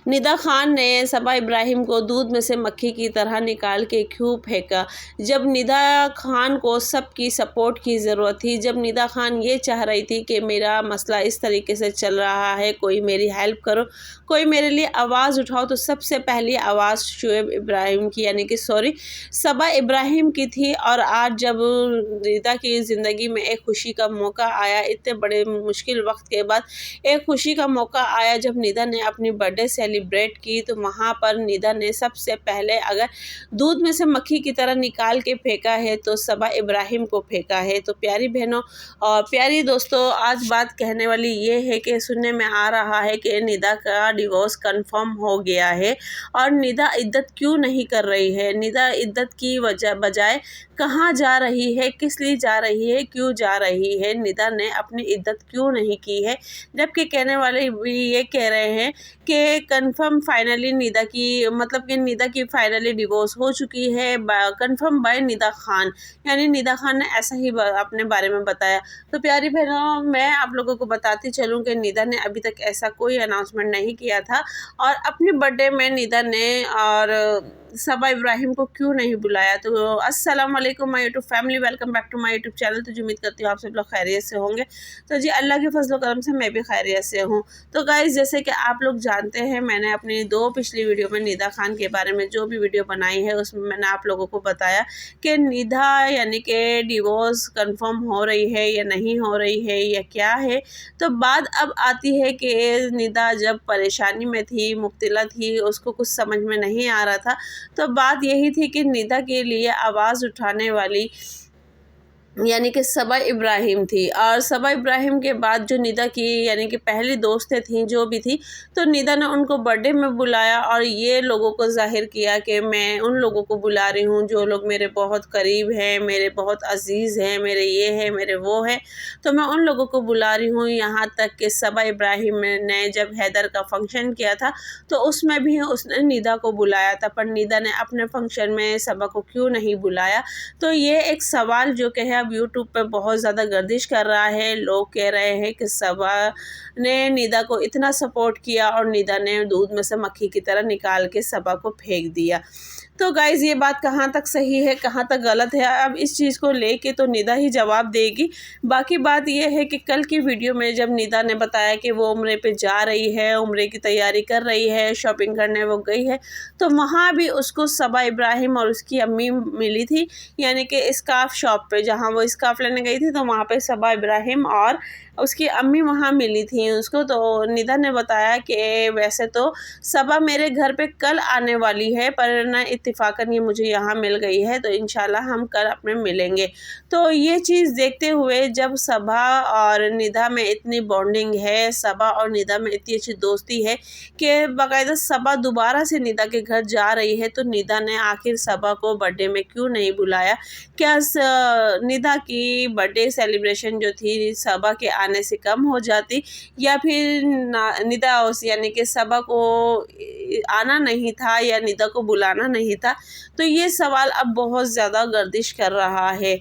निदा खान ने सबा इब्राहिम को दूध में से मक्खी की तरह निकाल के क्यों फेंका? जब निदा खान को सबकी सपोर्ट की ज़रूरत थी, जब निदा खान ये चाह रही थी कि मेरा मसला इस तरीके से चल रहा है, कोई मेरी हेल्प करो, कोई मेरे लिए आवाज़ उठाओ, तो सबसे पहली आवाज़ शुएब इब्राहिम की यानी कि सबा इब्राहिम की थी। और आज जब निदा की ज़िंदगी में एक खुशी का मौका आया, इतने बड़े मुश्किल वक्त के बाद एक खुशी का मौका आया जब निदा ने अपनी बर्थडे सेलिब्रेट की, तो वहाँ पर निदा ने सबसे पहले अगर दूध में से मक्खी की तरह निकाल के फेंका है तो सबा इब्राहिम को फेंका है। तो प्यारी बहनों और प्यारी दोस्तों, आज बात कहने वाली ये है कि सुनने में आ रहा है कि निदा का डिवोर्स कंफर्म हो गया है और निदा इद्दत क्यों नहीं कर रही है, निदा इद्दत की बजाय कहाँ जा रही है, किस लिए जा रही है, क्यों जा रही है, निदा ने अपनी इद्दत क्यों नहीं की है। जबकि कहने वाले भी ये कह रहे हैं कि कंफर्म फाइनली निदा की मतलब कि निदा की फाइनली डिवोर्स हो चुकी है, कंफर्म बाय निदा खान, यानी निदा खान ने ऐसा ही अपने बारे में बताया। तो प्यारी बहनों, मैं आप लोगों को बताती चलूँ कि निदा ने अभी तक ऐसा कोई अनाउंसमेंट नहीं किया था और अपनी बर्थडे में निदा ने और सबा इब्राहिम को क्यों नहीं बुलाया। तो अस्सलाम वालेकुम my YouTube family, welcome back to my YouTube channel. तो उम्मीद करती हूँ आप सब लोग खैरियत से होंगे। तो जी अल्लाह के फजल करम से मैं भी खैरियत से हूँ। तो गाइस, जैसे कि आप लोग जानते हैं, मैंने अपनी 2 पिछली वीडियो में निदा खान के बारे में जो भी वीडियो बनाई है उसमें मैंने आप लोगों को बताया कि निदा यानी कि डिवोर्स कंफर्म हो रही है या नहीं हो रही है या क्या है। तो बात अब आती है कि निदा जब परेशानी में थी, मुब्तला थी, उसको कुछ समझ में नहीं आ रहा था, तो बात यही थी कि निदा के लिए आवाज़ उठाने वाली यानी कि सबा इब्राहिम थी। और सबा इब्राहिम के बाद जो निदा की यानी कि पहली दोस्तें थीं जो भी थी, तो निदा ने उनको बर्थडे में बुलाया और ये लोगों को ज़ाहिर किया कि मैं उन लोगों को बुला रही हूँ जो लोग मेरे बहुत करीब हैं, मेरे बहुत अजीज़ हैं, मेरे ये है, मेरे वो है, तो मैं उन लोगों को बुला रही हूँ। यहाँ तक कि सबा इब्राहिम ने जब हैदर का फंक्शन किया था तो उसमें भी उसने निदा को बुलाया था, पर निदा ने अपने फंक्शन में सबा को क्यों नहीं बुलाया। तो ये एक सवाल जो कि है अब यूट्यूब पे बहुत ज़्यादा गर्दिश कर रहा है। लोग कह रहे हैं कि सबा ने निदा को इतना सपोर्ट किया और निदा ने दूध में से मक्खी की तरह निकाल के सबा को फेंक दिया। तो गाइज़, ये बात कहाँ तक सही है, कहाँ तक गलत है, अब इस चीज़ को लेके तो निदा ही जवाब देगी। बाकी बात ये है कि कल की वीडियो में जब निदा ने बताया कि वो उम्रे पे जा रही है, उम्रे की तैयारी कर रही है, शॉपिंग करने वो गई है, तो वहाँ भी उसको सबा इब्राहिम और उसकी अम्मी मिली थी, यानी कि स्कार्फ शॉप पे जहाँ वो स्कार्फ लेने गई थी, तो वहाँ पे सबा इब्राहिम और उसकी अम्मी वहाँ मिली थी उसको। तो निदा ने बताया कि वैसे तो सबा मेरे घर पे कल आने वाली है, पर ना इत्तेफाकन ये मुझे यहाँ मिल गई है, तो इंशाल्लाह हम कल अपने मिलेंगे। तो ये चीज़ देखते हुए जब सबा और निदा में इतनी बॉन्डिंग है, सबा और निदा में इतनी अच्छी दोस्ती है कि बाकायदा सबा दोबारा से निदा के घर जा रही है, तो निदा ने आखिर सबा को बर्थडे में क्यों नहीं बुलाया। क्या निदा की बर्थडे सेलिब्रेशन जो थी सबा के आने से कम हो जाती, या फिर निदा यानी कि सबा को आना नहीं था या निदा को बुलाना नहीं था। तो ये सवाल अब बहुत ज़्यादा गर्दिश कर रहा है।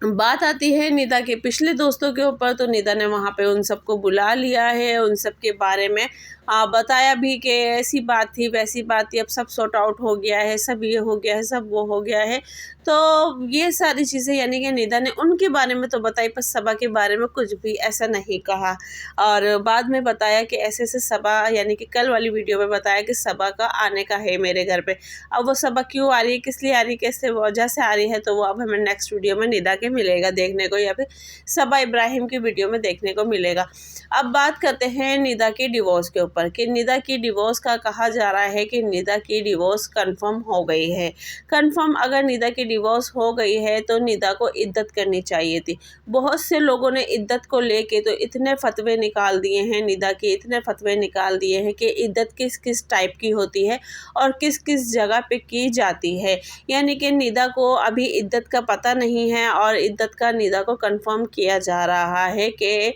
बात आती है निदा के पिछले दोस्तों के ऊपर, तो निदा ने वहाँ पे उन सबको बुला लिया है, उन सब के बारे में बताया भी कि ऐसी बात थी, वैसी बात थी, अब सब सॉर्ट आउट हो गया है, सब ये हो गया है, सब वो हो गया है। तो ये सारी चीज़ें यानी कि निदा ने उनके बारे में तो बताई, पर सबा के बारे में कुछ भी ऐसा नहीं कहा। और बाद में बताया कि ऐसे ऐसे सबा यानी कि कल वाली वीडियो में बताया कि सबा का आने का है मेरे घर पे। अब वो सबा क्यों आ रही है, किस लिए आ रही है, कैसे वजह से आ रही है, तो वो अब हमें नेक्स्ट वीडियो में निदा के मिलेगा देखने को, या फिर सबा इब्राहिम की वीडियो में देखने को मिलेगा। अब बात करते हैं निदा की डिवोर्स के ऊपर कि निदा की डिवोर्स का कहा जा रहा है कि निदा की डिवोर्स कंफर्म हो गई है। कंफर्म अगर निदा की डिवोर्स हो गई है तो निदा को इद्दत करनी चाहिए थी। बहुत से लोगों ने इद्दत को लेके तो इतने फतवे निकाल दिए हैं, निदा के इतने फतवे निकाल दिए हैं कि इद्दत किस किस टाइप की होती है और किस किस जगह पे की जाती है। यानी कि निदा को अभी इद्दत का पता नहीं है और इद्दत का निदा को कंफर्म किया जा रहा है कि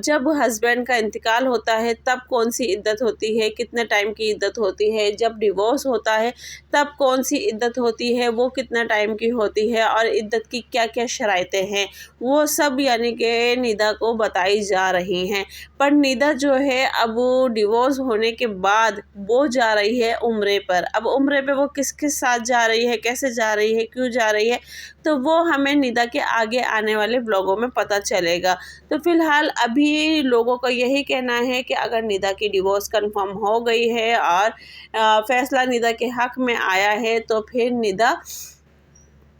जब हस्बैंड का इंतकाल होता है तब कौन सी इद्दत होती है, कितने टाइम की इद्दत होती है, जब डिवोर्स होता है तब कौन सी इद्दत होती है, वो कितना टाइम की होती है और इद्दत की क्या क्या शराइतें हैं, वो सब यानी कि निदा को बताई जा रही हैं। पर निदा जो है अब डिवोर्स होने के बाद वो जा रही है उम्रे पर। अब उम्रे पे वो किस किस साथ जा रही है, कैसे जा रही है, क्यों जा रही है, तो वो हमें निदा के आगे आने वाले ब्लॉगों में पता चलेगा। तो फ़िलहाल अभी लोगों का यही कहना है कि अगर निदा की डिवोर्स कंफर्म हो गई है और फ़ैसला निदा के हक़ में आया है तो फिर निदा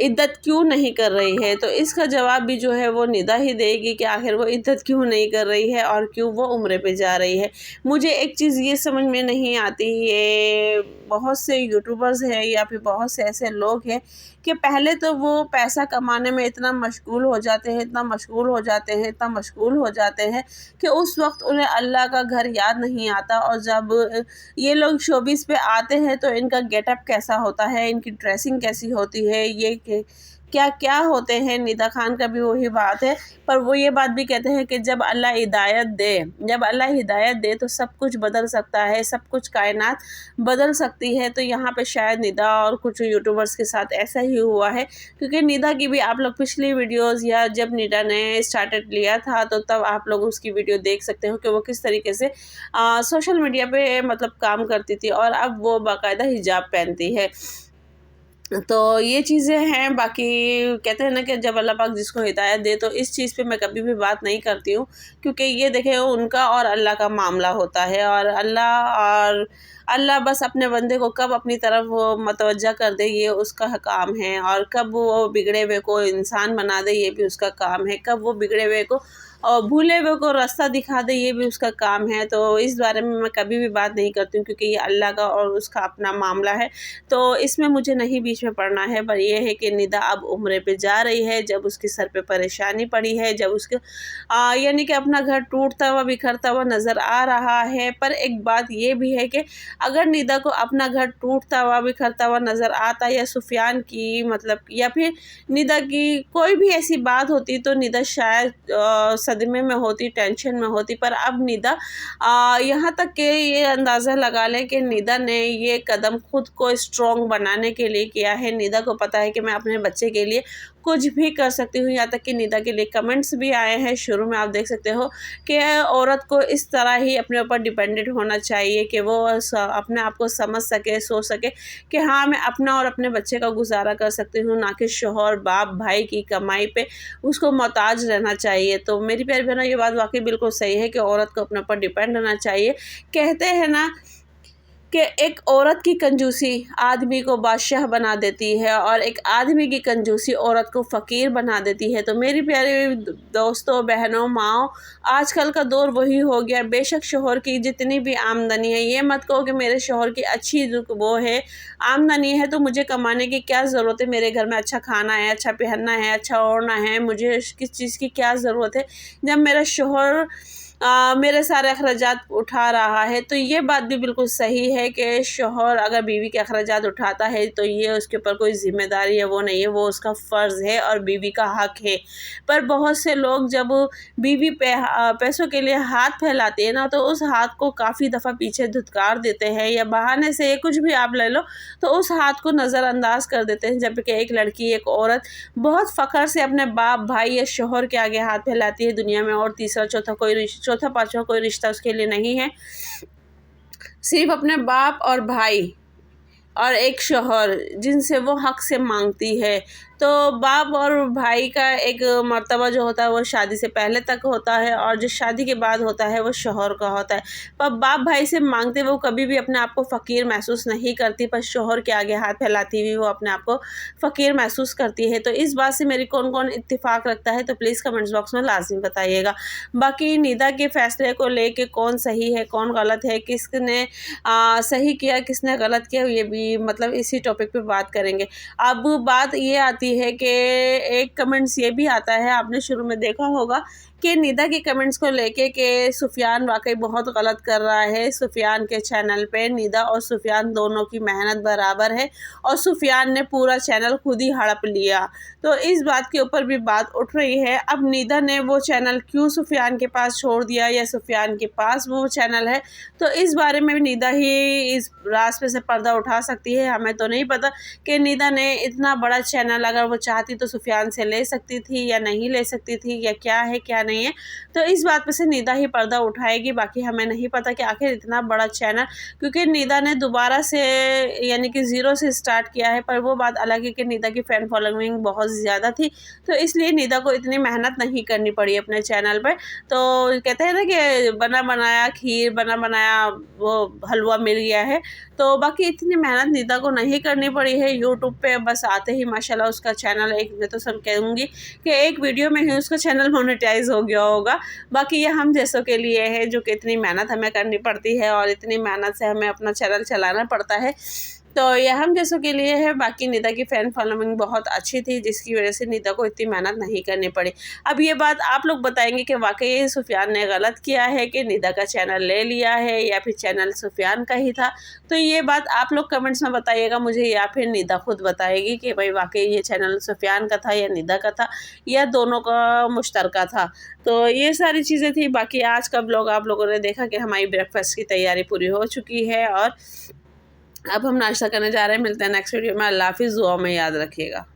इद्दत क्यों नहीं कर रही है। तो इसका जवाब भी जो है वो निदा ही देगी कि आखिर वो इद्दत क्यों नहीं कर रही है और क्यों वो उम्रे पे जा रही है। मुझे एक चीज़ ये समझ में नहीं आती, ये बहुत से यूट्यूबर्स हैं या फिर बहुत से ऐसे लोग हैं कि पहले तो वो पैसा कमाने में इतना मशगूल हो जाते हैं, इतना मशगूल हो जाते हैं, इतना मशगूल हो जाते हैं कि उस वक्त उन्हें अल्लाह का घर याद नहीं आता। और जब ये लोग शोबिस पे आते हैं तो इनका गेटअप कैसा होता है, इनकी ड्रेसिंग कैसी होती है, ये क्या क्या होते हैं। निदा खान का भी वही बात है, पर वो ये बात भी कहते हैं कि जब अल्लाह हिदायत दे, जब अल्लाह हिदायत दे तो सब कुछ बदल सकता है, सब कुछ कायनात बदल सकती है। तो यहाँ पे शायद निदा और कुछ यूट्यूबर्स के साथ ऐसा ही हुआ है, क्योंकि निदा की भी आप लोग पिछली वीडियोस या जब निदा ने स्टार्टेड लिया था तो तब आप लोग उसकी वीडियो देख सकते हो कि वो किस तरीके से सोशल मीडिया पे मतलब काम करती थी और अब वो बाकायदा हिजाब पहनती है। तो ये चीज़ें हैं। बाकी कहते हैं ना कि जब अल्लाह पाक जिसको हिदायत दे, तो इस चीज़ पे मैं कभी भी बात नहीं करती हूँ, क्योंकि ये देखें उनका और अल्लाह का मामला होता है और अल्लाह बस अपने बंदे को कब अपनी तरफ वो मतवज्जा कर दे ये उसका काम है, और कब वो बिगड़े हुए को इंसान बना दे ये भी उसका काम है, कब वो बिगड़े हुए को और भूले हुए को रास्ता दिखा दे ये भी उसका काम है। तो इस बारे में मैं कभी भी बात नहीं करती हूँ, क्योंकि ये अल्लाह का और उसका अपना मामला है, तो इसमें मुझे नहीं बीच में पड़ना है। पर यह है कि निदा अब उम्रे पे जा रही है, जब उसके सर पे परेशानी पड़ी है, जब उसके यानी कि अपना घर टूटता हुआ बिखरता हुआ नज़र आ रहा है। पर एक बात ये भी है कि अगर निदा को अपना घर टूटता हुआ बिखरता हुआ नज़र आता, या सुफियान की मतलब या फिर निदा की कोई भी ऐसी बात होती, तो निदा शायद सदमे में होती, टेंशन में होती। पर अब निदा यहाँ तक कि ये अंदाज़ा लगा लें कि निदा ने ये कदम खुद को स्ट्रॉन्ग बनाने के लिए किया है। निदा को पता है कि मैं अपने बच्चे के लिए कुछ भी कर सकती हूँ। यहाँ तक कि निदा के लिए कमेंट्स भी आए हैं, शुरू में आप देख सकते हो कि औरत को इस तरह ही अपने ऊपर डिपेंडेंट होना चाहिए कि वो अपने आप को समझ सके, सोच सके कि हाँ मैं अपना और अपने बच्चे का गुजारा कर सकती हूँ, ना कि शौहर बाप भाई की कमाई पे उसको मोहताज रहना चाहिए। तो मेरी प्यारी बहनों ये बात वाकई बिल्कुल सही है कि औरत को अपने ऊपर डिपेंड रहना चाहिए। कहते हैं ना कि एक औरत की कंजूसी आदमी को बादशाह बना देती है और एक आदमी की कंजूसी औरत को फ़कीर बना देती है। तो मेरी प्यारे दोस्तों, बहनों, माँओं, आजकल का दौर वही हो गया। बेशक शौहर की जितनी भी आमदनी है, ये मत कहो कि मेरे शौहर की अच्छी वो है आमदनी है तो मुझे कमाने की क्या ज़रूरत है, मेरे घर में अच्छा खाना है, अच्छा पहनना है, अच्छा ओढ़ना है, मुझे किस चीज़ की क्या ज़रूरत है जब मेरा शौहर मेरे सारे अखराजात उठा रहा है। तो ये बात भी बिल्कुल सही है कि शौहर अगर बीवी के अखराजात उठाता है तो ये उसके ऊपर कोई ज़िम्मेदारी है वो नहीं है, वो उसका फ़र्ज़ है और बीवी का हक़ है। पर बहुत से लोग जब बीवी पे पैसों के लिए हाथ फैलाते हैं ना, तो उस हाथ को काफ़ी दफ़ा पीछे धुतकार देते हैं, या बहाने से कुछ भी आप ले लो तो उस हाथ को नज़रअंदाज कर देते हैं। जबकि एक लड़की, एक औरत बहुत फ़ख्र से अपने बाप, भाई या शौहर के आगे हाथ फैलाती है दुनिया में, और तीसरा चौथा पाँचवा कोई रिश्ता उसके लिए नहीं है। सिर्फ अपने बाप और भाई और एक शौहर जिनसे वो हक़ से मांगती है। तो बाप और भाई का एक मर्तबा जो होता है वो शादी से पहले तक होता है, और जो शादी के बाद होता है वो शौहर का होता है। पर बाप भाई से मांगते वो कभी भी अपने आप को फ़कीर महसूस नहीं करती, पर शौहर के आगे हाथ फैलाती हुई वो अपने आप को फ़कीर महसूस करती है। तो इस बात से मेरी कौन कौन इत्तिफ़ाक़ रखता है तो प्लीज़ कमेंट्स बॉक्स में लाज़िम बताइएगा। बाकी निदा के फ़ैसले को लेके कौन सही है कौन गलत है, किसने सही किया किसने गलत किया, ये भी मतलब इसी टॉपिक पे बात करेंगे। अब बात ये आती है कि एक कमेंट्स ये भी आता है, आपने शुरू में देखा होगा कि निदा के कमेंट्स को लेके कि सुफियान वाकई बहुत गलत कर रहा है। सुफियान के चैनल पे निदा और सुफियान दोनों की मेहनत बराबर है और सुफियान ने पूरा चैनल खुद ही हड़प लिया। तो इस बात के ऊपर भी बात उठ रही है। अब निदा ने वो चैनल क्यों सुफियान के पास छोड़ दिया या सुफियान के पास वो चैनल है, तो इस बारे में भी निदा ही इस राज पे से पर्दा उठा सकती है। हमें तो नहीं पता कि निदा ने इतना बड़ा चैनल अगर वो चाहती तो सुफियान से ले सकती थी या नहीं ले सकती थी, या क्या है क्या नहीं है, तो इस बात पे से निदा ही पर्दा उठाएगी। बाकी हमें नहीं पता कि आखिर इतना बड़ा चैनल, क्योंकि निदा ने दोबारा से यानी कि ज़ीरो से स्टार्ट किया है, पर वो बात अलग है कि निदा की फ़ैन फॉलोइंग बहुत ज़्यादा थी, तो इसलिए निदा को इतनी मेहनत नहीं करनी पड़ी अपने चैनल पर। तो कहते हैं ना कि बना बनाया खीर, बना बनाया वो हलवा मिल गया है। तो बाकी इतनी मेहनत निदा को नहीं करनी पड़ी है। यूट्यूब पे बस आते ही माशाल्लाह उसका चैनल, एक मैं तो सब कहूँगी कि एक वीडियो में ही उसका चैनल मोनेटाइज हो गया होगा। बाकी ये हम जैसों के लिए है जो कि इतनी मेहनत हमें करनी पड़ती है और इतनी मेहनत से हमें अपना चैनल चलाना पड़ता है, तो ये हम जैसों के लिए है। बाकी निदा की फ़ैन फॉलोइंग बहुत अच्छी थी, जिसकी वजह से निदा को इतनी मेहनत नहीं करनी पड़ी। अब ये बात आप लोग बताएंगे कि वाकई सुफियान ने गलत किया है कि निदा का चैनल ले लिया है, या फिर चैनल सुफियान का ही था। तो ये बात आप लोग कमेंट्स में बताइएगा मुझे, या फिर निदा खुद बताएगी कि भाई वाकई ये चैनल सुफियान का था या निदा का था, या दोनों का मुश्तरका था। तो ये सारी चीज़ें थी। बाकी आज का ब्लॉग आप लोगों ने देखा कि हमारी ब्रेकफास्ट की तैयारी पूरी हो चुकी है और अब हम नाश्ता करने जा रहे हैं। मिलते हैं नेक्स्ट वीडियो में। अल्लाह हाफ़िज़। दुआ में याद रखिएगा।